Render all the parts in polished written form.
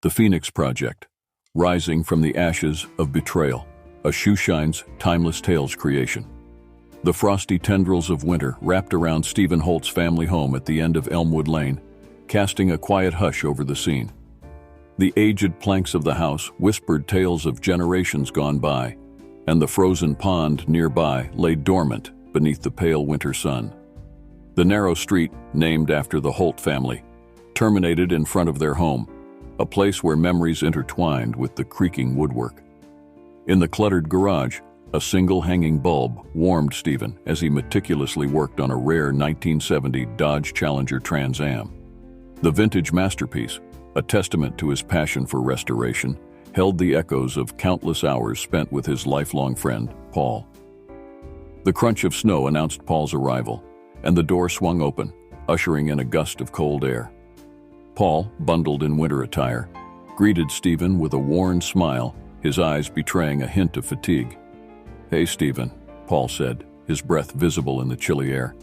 The Phoenix Project, rising from the ashes of Betrayal, a Shoeshine's timeless tales creation. The frosty tendrils of winter wrapped around Steven Holt's family home at the end of Elmwood Lane, casting a quiet hush over the scene. The aged planks of the house whispered tales of generations gone by, and the frozen pond nearby lay dormant beneath the pale winter sun. The narrow street, named after the Holt family, terminated in front of their home, a place where memories intertwined with the creaking woodwork. In the cluttered garage, a single hanging bulb warmed Steven as he meticulously worked on a rare 1970 Dodge Challenger Trans Am. The vintage masterpiece, a testament to his passion for restoration, held the echoes of countless hours spent with his lifelong friend, Paul. The crunch of snow announced Paul's arrival, and the door swung open, ushering in a gust of cold air. Paul, bundled in winter attire, greeted Steven with a worn smile, his eyes betraying a hint of fatigue. "Hey, Steven," Paul said, his breath visible in the chilly air.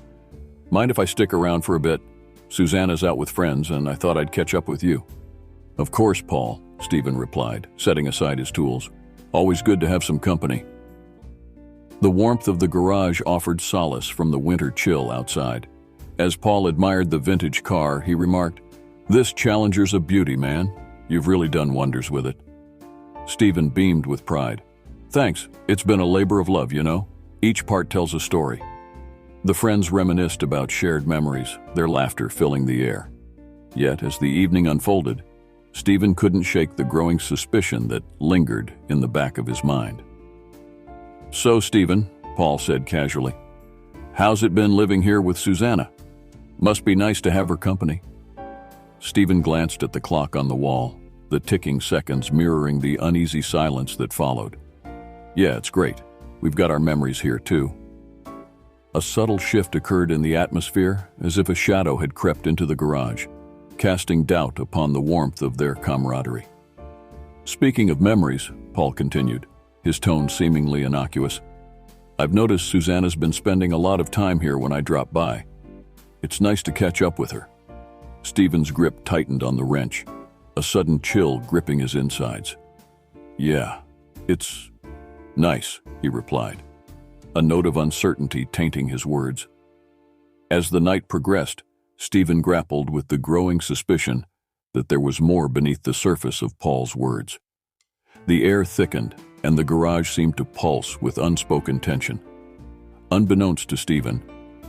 "Mind if I stick around for a bit? Susanna's out with friends, and I thought I'd catch up with you." "Of course, Paul," Steven replied, setting aside his tools. "Always good to have some company." The warmth of the garage offered solace from the winter chill outside. As Paul admired the vintage car, he remarked, "This Challenger's a beauty, man. You've really done wonders with it." Steven beamed with pride. "Thanks. It's been a labor of love, you know. Each part tells a story." The friends reminisced about shared memories, their laughter filling the air. Yet, as the evening unfolded, Steven couldn't shake the growing suspicion that lingered in the back of his mind. "So, Steven," Paul said casually, "how's it been living here with Susanna? Must be nice to have her company." Steven glanced at the clock on the wall, the ticking seconds mirroring the uneasy silence that followed. "Yeah, it's great. We've got our memories here, too." A subtle shift occurred in the atmosphere, as if a shadow had crept into the garage, casting doubt upon the warmth of their camaraderie. "Speaking of memories," Paul continued, his tone seemingly innocuous, "I've noticed Susanna's been spending a lot of time here when I drop by. It's nice to catch up with her." Steven's grip tightened on the wrench, a sudden chill gripping his insides. "Yeah, it's nice," he replied, a note of uncertainty tainting his words. As the night progressed, Steven grappled with the growing suspicion that there was more beneath the surface of Paul's words. The air thickened, and the garage seemed to pulse with unspoken tension. Unbeknownst to Steven,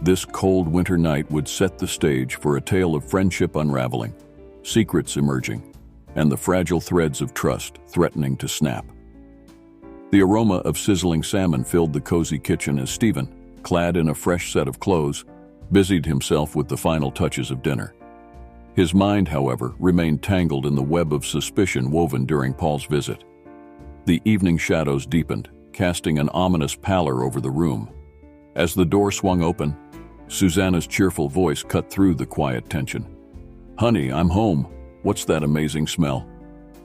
this cold winter night would set the stage for a tale of friendship unraveling, secrets emerging, and the fragile threads of trust threatening to snap. The aroma of sizzling salmon filled the cozy kitchen as Steven, clad in a fresh set of clothes, busied himself with the final touches of dinner. His mind, however, remained tangled in the web of suspicion woven during Paul's visit. The evening shadows deepened, casting an ominous pallor over the room. As the door swung open, Susanna's cheerful voice cut through the quiet tension. "Honey, I'm home. What's that amazing smell?"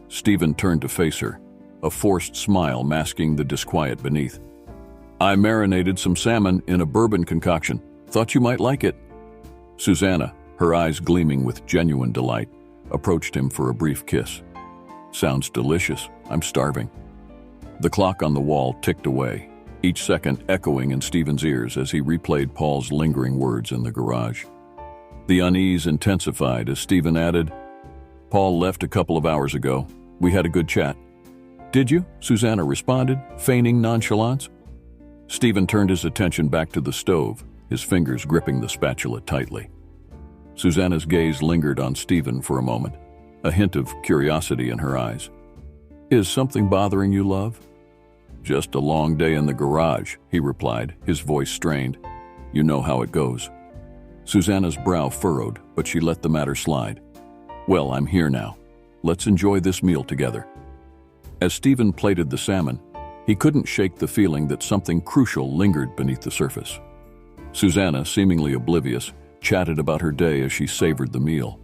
Steven turned to face her, a forced smile masking the disquiet beneath. "I marinated some salmon in a bourbon concoction. Thought you might like it." Susanna, her eyes gleaming with genuine delight, approached him for a brief kiss. "Sounds delicious. I'm starving." The clock on the wall ticked away, each second echoing in Steven's ears as he replayed Paul's lingering words in the garage. The unease intensified as Steven added, "Paul left a couple of hours ago. We had a good chat." "Did you?" Susanna responded, feigning nonchalance. Steven turned his attention back to the stove, his fingers gripping the spatula tightly. Susanna's gaze lingered on Steven for a moment, a hint of curiosity in her eyes. "Is something bothering you, love?" "Just a long day in the garage," he replied, his voice strained. "You know how it goes." Susanna's brow furrowed, but she let the matter slide. "Well, I'm here now. Let's enjoy this meal together." As Steven plated the salmon, he couldn't shake the feeling that something crucial lingered beneath the surface. Susanna, seemingly oblivious, chatted about her day as she savored the meal.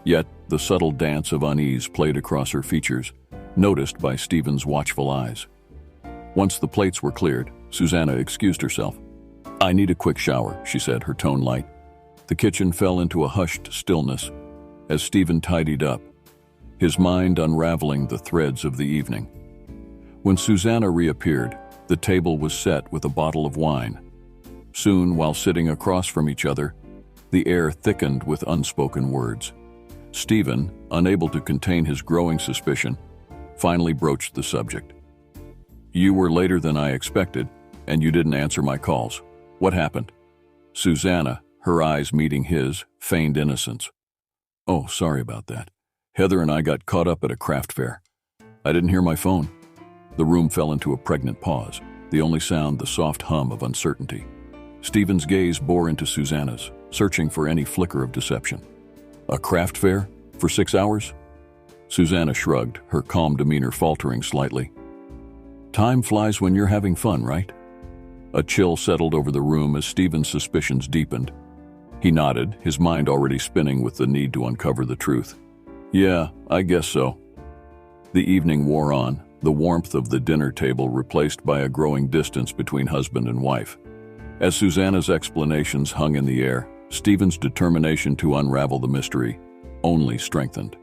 Yet, the subtle dance of unease played across her features, noticed by Steven's watchful eyes. Once the plates were cleared, Susanna excused herself. "I need a quick shower," she said, her tone light. The kitchen fell into a hushed stillness as Steven tidied up, his mind unraveling the threads of the evening. When Susanna reappeared, the table was set with a bottle of wine. Soon, while sitting across from each other, the air thickened with unspoken words. Steven, unable to contain his growing suspicion, finally broached the subject. "You were later than I expected, and you didn't answer my calls. What happened?" Susanna, her eyes meeting his, feigned innocence. "Oh, sorry about that. Heather and I got caught up at a craft fair. I didn't hear my phone." The room fell into a pregnant pause, the only sound the soft hum of uncertainty. Steven's gaze bore into Susanna's, searching for any flicker of deception. "A craft fair? For 6 hours?" Susanna shrugged, her calm demeanor faltering slightly. "Time flies when you're having fun, right?" A chill settled over the room as Steven's suspicions deepened. He nodded, his mind already spinning with the need to uncover the truth. "Yeah, I guess so." The evening wore on, the warmth of the dinner table replaced by a growing distance between husband and wife. As Susanna's explanations hung in the air, Steven's determination to unravel the mystery only strengthened.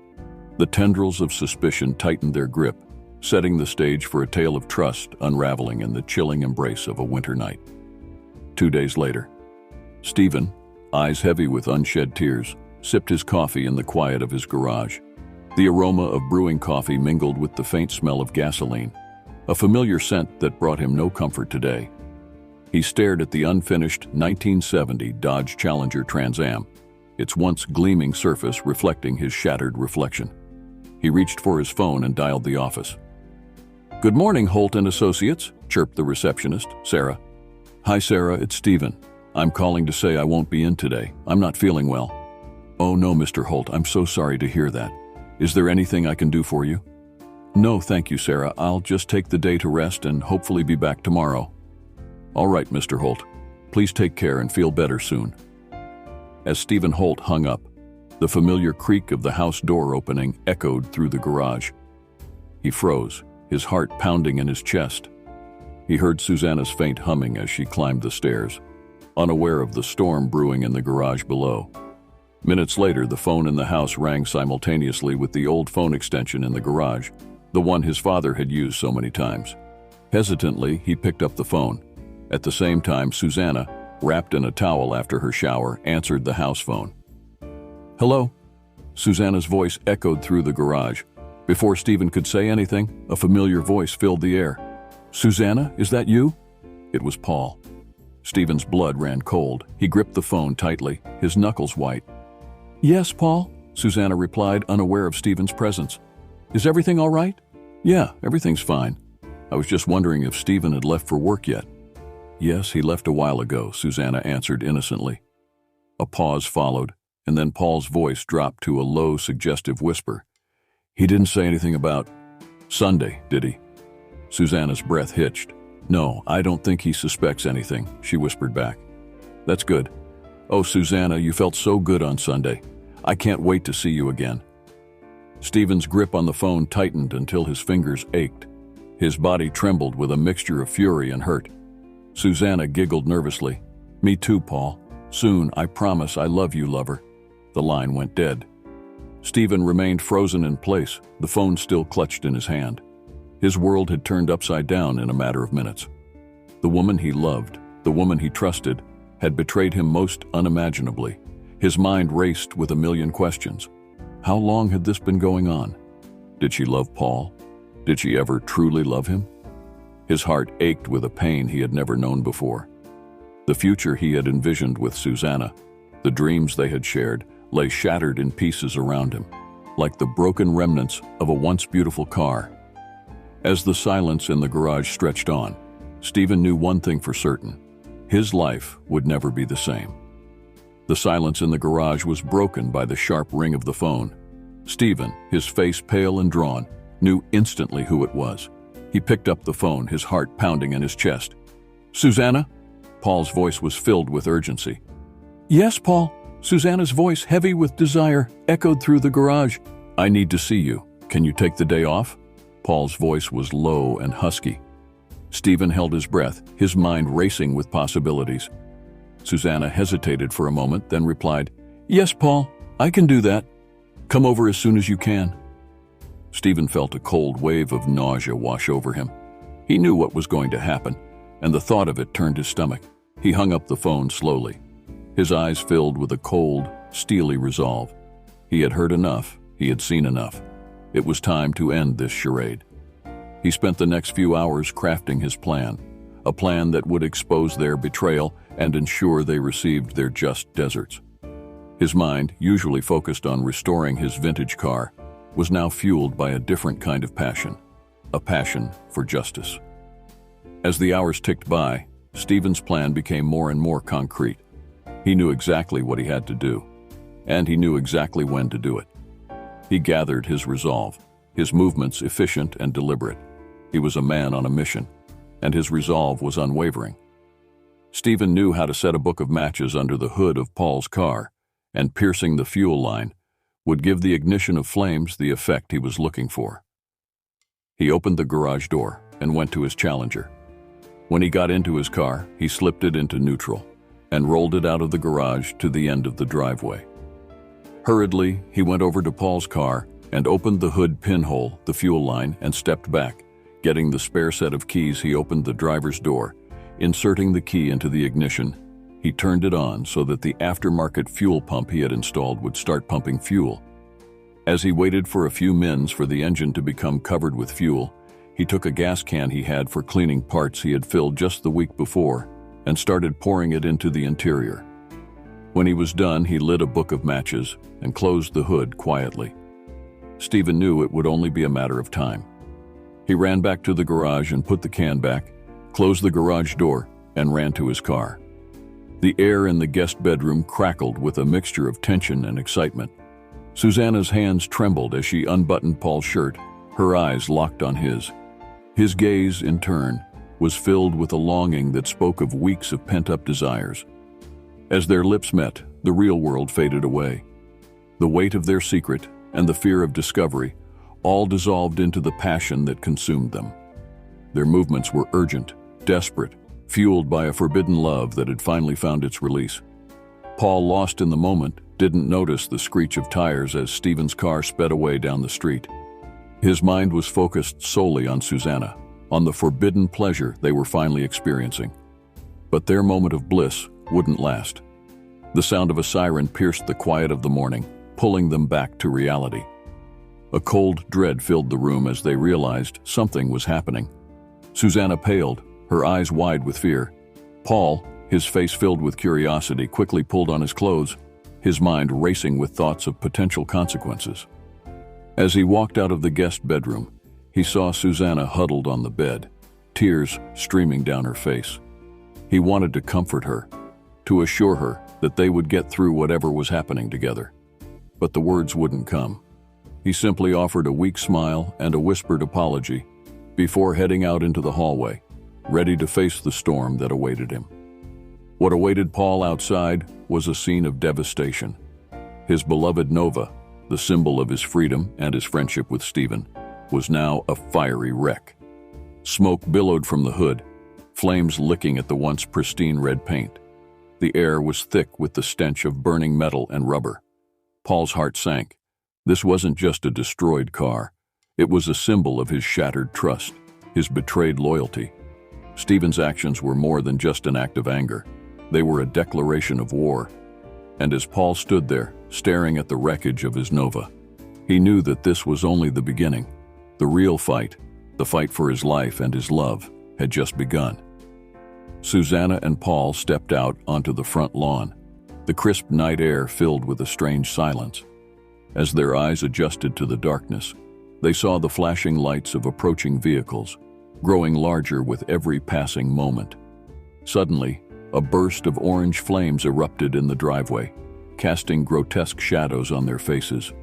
The tendrils of suspicion tightened their grip, setting the stage for a tale of trust unraveling in the chilling embrace of a winter night. 2 days later, Steven, eyes heavy with unshed tears, sipped his coffee in the quiet of his garage. The aroma of brewing coffee mingled with the faint smell of gasoline, a familiar scent that brought him no comfort today. He stared at the unfinished 1970 Dodge Challenger Trans Am, its once gleaming surface reflecting his shattered reflection. He reached for his phone and dialed the office. "Good morning, Holt and Associates," chirped the receptionist, Sarah. "Hi, Sarah, it's Steven. I'm calling to say I won't be in today. I'm not feeling well." "Oh no, Mr. Holt, I'm so sorry to hear that. Is there anything I can do for you?" "No, thank you, Sarah. I'll just take the day to rest and hopefully be back tomorrow." "All right, Mr. Holt. Please take care and feel better soon." As Steven Holt hung up, the familiar creak of the house door opening echoed through the garage. He froze, his heart pounding in his chest. He heard Susanna's faint humming as she climbed the stairs, unaware of the storm brewing in the garage below. Minutes later, the phone in the house rang simultaneously with the old phone extension in the garage, the one his father had used so many times. Hesitantly, he picked up the phone. At the same time, Susanna, wrapped in a towel after her shower, answered the house phone. "Hello?" Susanna's voice echoed through the garage. Before Steven could say anything, a familiar voice filled the air. "Susanna, is that you?" It was Paul. Steven's blood ran cold. He gripped the phone tightly, his knuckles white. "Yes, Paul," Susanna replied, unaware of Steven's presence. "Is everything all right?" "Yeah, everything's fine. I was just wondering if Steven had left for work yet." "Yes, he left a while ago," Susanna answered innocently. A pause followed, and then Paul's voice dropped to a low, suggestive whisper. "He didn't say anything about Sunday, did he?" Susanna's breath hitched. "No, I don't think he suspects anything," she whispered back. "That's good. Oh, Susanna, you felt so good on Sunday. I can't wait to see you again." Steven's grip on the phone tightened until his fingers ached. His body trembled with a mixture of fury and hurt. Susanna giggled nervously. "Me too, Paul. Soon, I promise. I love you, lover." The line went dead. Steven remained frozen in place, the phone still clutched in his hand. His world had turned upside down in a matter of minutes. The woman he loved, the woman he trusted, had betrayed him most unimaginably. His mind raced with a million questions. How long had this been going on? Did she love Paul? Did she ever truly love him? His heart ached with a pain he had never known before. The future he had envisioned with Susanna, the dreams they had shared, lay shattered in pieces around him, like the broken remnants of a once beautiful car. As the silence in the garage stretched on, Steven knew one thing for certain. His life would never be the same. The silence in the garage was broken by the sharp ring of the phone. Steven, his face pale and drawn, knew instantly who it was. He picked up the phone, his heart pounding in his chest. "Susanna?" Paul's voice was filled with urgency. "Yes, Paul." Susanna's voice, heavy with desire, echoed through the garage. "I need to see you. Can you take the day off?" Paul's voice was low and husky. Steven held his breath, his mind racing with possibilities. Susanna hesitated for a moment, then replied, "Yes, Paul, I can do that. Come over as soon as you can." Steven felt a cold wave of nausea wash over him. He knew what was going to happen, and the thought of it turned his stomach. He hung up the phone slowly, his eyes filled with a cold, steely resolve. He had heard enough, he had seen enough. It was time to end this charade. He spent the next few hours crafting his plan, a plan that would expose their betrayal and ensure they received their just deserts. His mind, usually focused on restoring his vintage car, was now fueled by a different kind of passion, a passion for justice. As the hours ticked by, Steven's plan became more and more concrete. He knew exactly what he had to do, and he knew exactly when to do it. He gathered his resolve, his movements efficient and deliberate. He was a man on a mission, and his resolve was unwavering. Steven knew how to set a book of matches under the hood of Paul's car, and piercing the fuel line would give the ignition of flames the effect he was looking for. He opened the garage door and went to his Challenger. When he got into his car, he slipped it into neutral and rolled it out of the garage to the end of the driveway. Hurriedly, he went over to Paul's car and opened the hood pinhole, the fuel line, and stepped back. Getting the spare set of keys, he opened the driver's door. Inserting the key into the ignition, he turned it on so that the aftermarket fuel pump he had installed would start pumping fuel. As he waited for a few minutes for the engine to become covered with fuel, he took a gas can he had for cleaning parts he had filled just the week before and started pouring it into the interior. When he was done, he lit a book of matches and closed the hood quietly. Steven knew it would only be a matter of time. He ran back to the garage and put the can back, closed the garage door, and ran to his car. The air in the guest bedroom crackled with a mixture of tension and excitement. Susanna's hands trembled as she unbuttoned Paul's shirt, her eyes locked on his. His gaze, in turn, was filled with a longing that spoke of weeks of pent-up desires. As their lips met, the real world faded away. The weight of their secret and the fear of discovery all dissolved into the passion that consumed them. Their movements were urgent, desperate, fueled by a forbidden love that had finally found its release. Paul, lost in the moment, didn't notice the screech of tires as Steven's car sped away down the street. His mind was focused solely on Susanna, on the forbidden pleasure they were finally experiencing. But their moment of bliss wouldn't last. The sound of a siren pierced the quiet of the morning, pulling them back to reality. A cold dread filled the room as they realized something was happening. Susanna paled, her eyes wide with fear. Paul, his face filled with curiosity, quickly pulled on his clothes, his mind racing with thoughts of potential consequences. As he walked out of the guest bedroom, he saw Susanna huddled on the bed, tears streaming down her face. He wanted to comfort her, to assure her that they would get through whatever was happening together. But the words wouldn't come. He simply offered a weak smile and a whispered apology before heading out into the hallway, ready to face the storm that awaited him. What awaited Paul outside was a scene of devastation. His beloved Nova, the symbol of his freedom and his friendship with Steven, was now a fiery wreck. Smoke billowed from the hood, flames licking at the once pristine red paint. The air was thick with the stench of burning metal and rubber. Paul's heart sank. This wasn't just a destroyed car. It was a symbol of his shattered trust, his betrayed loyalty. Steven's actions were more than just an act of anger. They were a declaration of war. And as Paul stood there, staring at the wreckage of his Nova, he knew that this was only the beginning. The real fight, the fight for his life and his love, had just begun. Susanna and Paul stepped out onto the front lawn, the crisp night air filled with a strange silence. As their eyes adjusted to the darkness, they saw the flashing lights of approaching vehicles, growing larger with every passing moment. Suddenly, a burst of orange flames erupted in the driveway, casting grotesque shadows on their faces.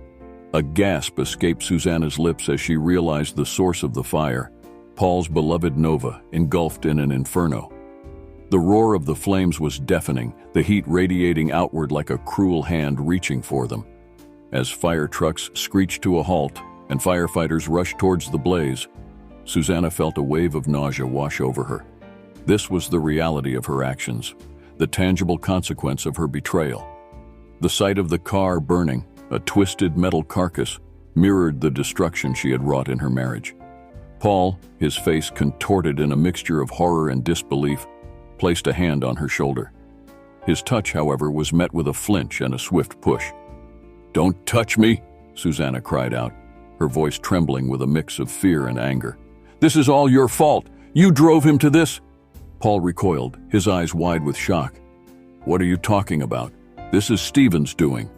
A gasp escaped Susanna's lips as she realized the source of the fire, Paul's beloved Nova, engulfed in an inferno. The roar of the flames was deafening, the heat radiating outward like a cruel hand reaching for them. As fire trucks screeched to a halt and firefighters rushed towards the blaze, Susanna felt a wave of nausea wash over her. This was the reality of her actions, the tangible consequence of her betrayal. The sight of the car burning, a twisted metal carcass, mirrored the destruction she had wrought in her marriage. Paul, his face contorted in a mixture of horror and disbelief, placed a hand on her shoulder. His touch, however, was met with a flinch and a swift push. "Don't touch me!" Susanna cried out, her voice trembling with a mix of fear and anger. "This is all your fault! You drove him to this!" Paul recoiled, his eyes wide with shock. "What are you talking about? This is Steven's doing."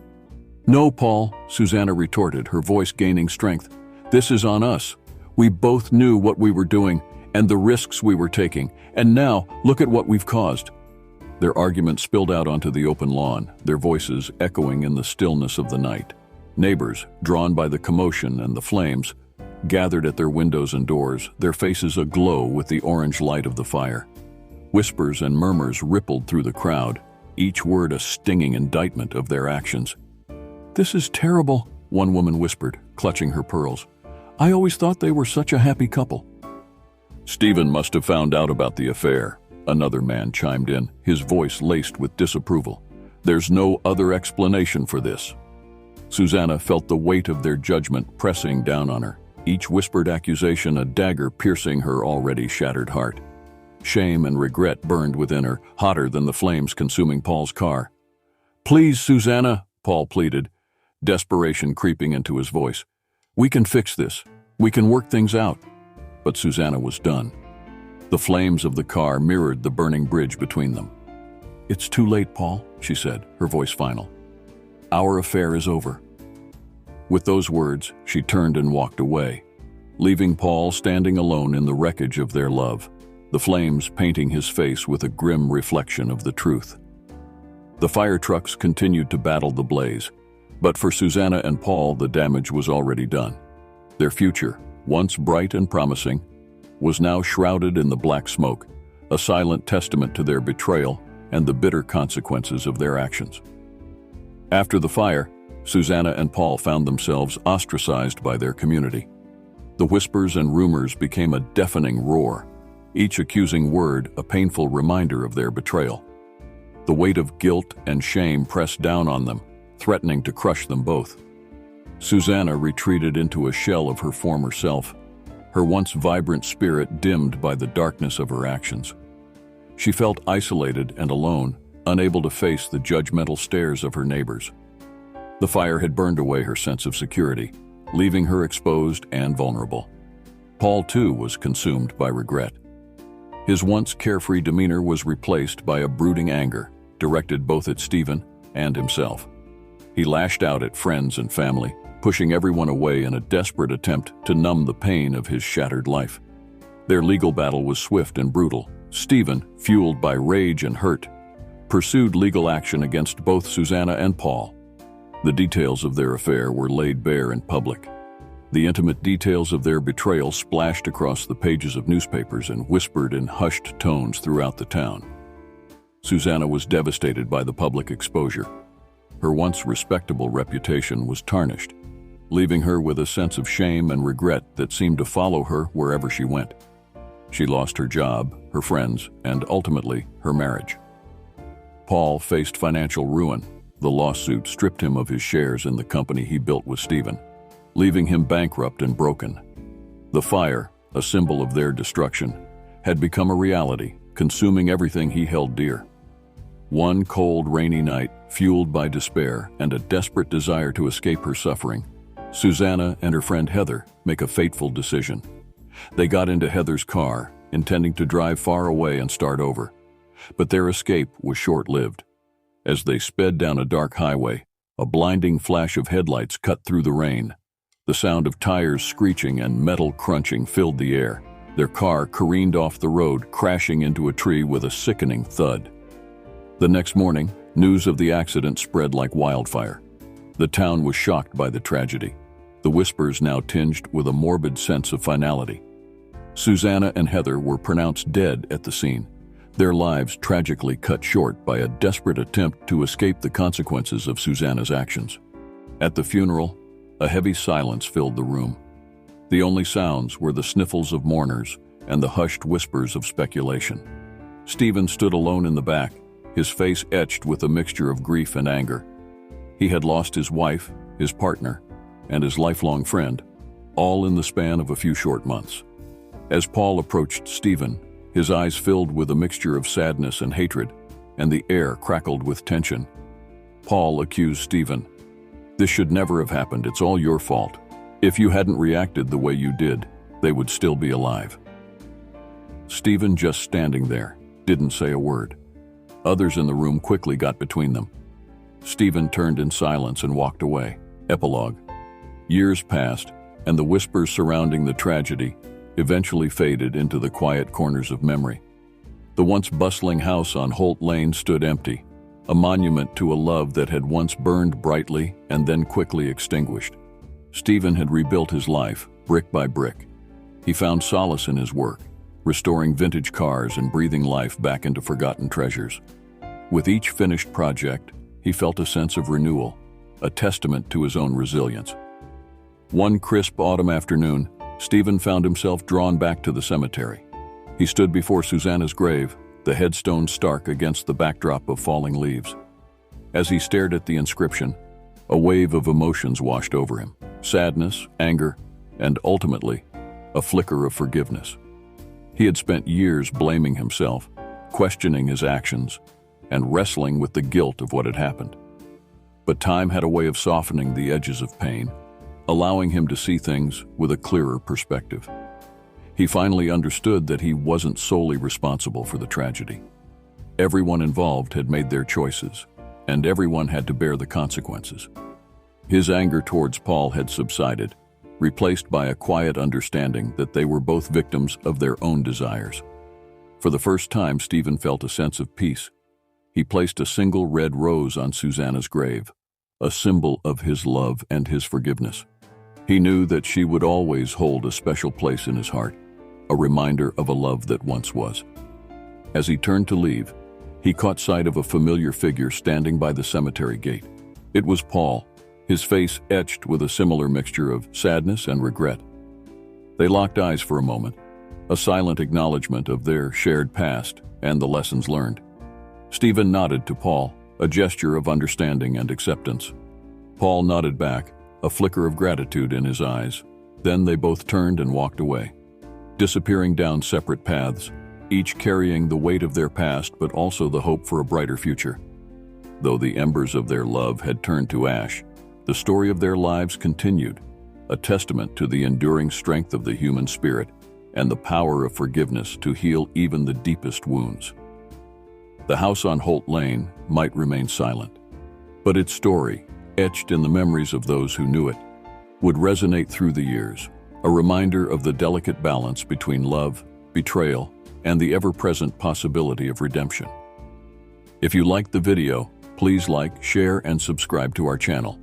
"No, Paul," Susanna retorted, her voice gaining strength. "This is on us. We both knew what we were doing and the risks we were taking, and now look at what we've caused." Their argument spilled out onto the open lawn, their voices echoing in the stillness of the night. Neighbors, drawn by the commotion and the flames, gathered at their windows and doors, their faces aglow with the orange light of the fire. Whispers and murmurs rippled through the crowd, each word a stinging indictment of their actions. "This is terrible," one woman whispered, clutching her pearls. "I always thought they were such a happy couple." "Steven must have found out about the affair," another man chimed in, his voice laced with disapproval. "There's no other explanation for this." Susanna felt the weight of their judgment pressing down on her, each whispered accusation a dagger piercing her already shattered heart. Shame and regret burned within her, hotter than the flames consuming Paul's car. "Please, Susanna," Paul pleaded, desperation creeping into his voice. "We can fix this. We can work things out." But Susanna was done. The flames of the car mirrored the burning bridge between them. "It's too late, Paul," she said, her voice final. "Our affair is over." With those words, she turned and walked away, leaving Paul standing alone in the wreckage of their love, the flames painting his face with a grim reflection of the truth. The fire trucks continued to battle the blaze, but for Susanna and Paul the damage was already done. Their future, once bright and promising, was now shrouded in the black smoke, a silent testament to their betrayal and the bitter consequences of their actions. After the fire, Susanna and Paul found themselves ostracized by their community. The whispers and rumors became a deafening roar, each accusing word a painful reminder of their betrayal. The weight of guilt and shame pressed down on them, threatening to crush them both. Susanna retreated into a shell of her former self, her once vibrant spirit dimmed by the darkness of her actions. She felt isolated and alone, unable to face the judgmental stares of her neighbors. The fire had burned away her sense of security, leaving her exposed and vulnerable. Paul, too, was consumed by regret. His once carefree demeanor was replaced by a brooding anger, directed both at Steven and himself. He lashed out at friends and family, pushing everyone away in a desperate attempt to numb the pain of his shattered life. Their legal battle was swift and brutal. Steven, fueled by rage and hurt, pursued legal action against both Susanna and Paul. The details of their affair were laid bare in public. The intimate details of their betrayal splashed across the pages of newspapers and whispered in hushed tones throughout the town. Susanna was devastated by the public exposure. Her once respectable reputation was tarnished, leaving her with a sense of shame and regret that seemed to follow her wherever she went. She lost her job, her friends, and ultimately her marriage. Paul faced financial ruin. The lawsuit stripped him of his shares in the company he built with Steven, leaving him bankrupt and broken. The fire, a symbol of their destruction, had become a reality, consuming everything he held dear. One cold, rainy night, fueled by despair and a desperate desire to escape her suffering, Susanna and her friend Heather make a fateful decision. They got into Heather's car, intending to drive far away and start over. But their escape was short-lived. As they sped down a dark highway, a blinding flash of headlights cut through the rain. The sound of tires screeching and metal crunching filled the air. Their car careened off the road, crashing into a tree with a sickening thud. The next morning, news of the accident spread like wildfire. The town was shocked by the tragedy, the whispers now tinged with a morbid sense of finality. Susanna and Heather were pronounced dead at the scene, their lives tragically cut short by a desperate attempt to escape the consequences of Susanna's actions. At the funeral, a heavy silence filled the room. The only sounds were the sniffles of mourners and the hushed whispers of speculation. Steven stood alone in the back, his face etched with a mixture of grief and anger. He had lost his wife, his partner, and his lifelong friend, all in the span of a few short months. As Paul approached Steven, his eyes filled with a mixture of sadness and hatred, and the air crackled with tension. Paul accused Steven. "This should never have happened. It's all your fault. If you hadn't reacted the way you did, they would still be alive." Steven, just standing there, didn't say a word. Others in the room quickly got between them. Steven turned in silence and walked away. Epilogue. Years passed, and the whispers surrounding the tragedy eventually faded into the quiet corners of memory. The once bustling house on Holt Lane stood empty, a monument to a love that had once burned brightly and then quickly extinguished. Steven had rebuilt his life, brick by brick. He found solace in his work, restoring vintage cars and breathing life back into forgotten treasures. With each finished project, he felt a sense of renewal, a testament to his own resilience. One crisp autumn afternoon, Steven found himself drawn back to the cemetery. He stood before Susanna's grave, the headstone stark against the backdrop of falling leaves. As he stared at the inscription, a wave of emotions washed over him: sadness, anger, and ultimately, a flicker of forgiveness. He had spent years blaming himself, questioning his actions, and wrestling with the guilt of what had happened. But time had a way of softening the edges of pain, allowing him to see things with a clearer perspective. He finally understood that he wasn't solely responsible for the tragedy. Everyone involved had made their choices, and everyone had to bear the consequences. His anger towards Paul had subsided, replaced by a quiet understanding that they were both victims of their own desires. For the first time, Steven felt a sense of peace. He placed a single red rose on Susanna's grave, a symbol of his love and his forgiveness. He knew that she would always hold a special place in his heart, a reminder of a love that once was. As he turned to leave, he caught sight of a familiar figure standing by the cemetery gate. It was Paul, his face etched with a similar mixture of sadness and regret. They locked eyes for a moment, a silent acknowledgement of their shared past and the lessons learned. Steven nodded to Paul, a gesture of understanding and acceptance. Paul nodded back, a flicker of gratitude in his eyes. Then they both turned and walked away, disappearing down separate paths, each carrying the weight of their past but also the hope for a brighter future. Though the embers of their love had turned to ash, the story of their lives continued, a testament to the enduring strength of the human spirit and the power of forgiveness to heal even the deepest wounds. The house on Holt Lane might remain silent, but its story, etched in the memories of those who knew it, would resonate through the years, a reminder of the delicate balance between love, betrayal, and the ever-present possibility of redemption. If you liked the video, please like, share, and subscribe to our channel.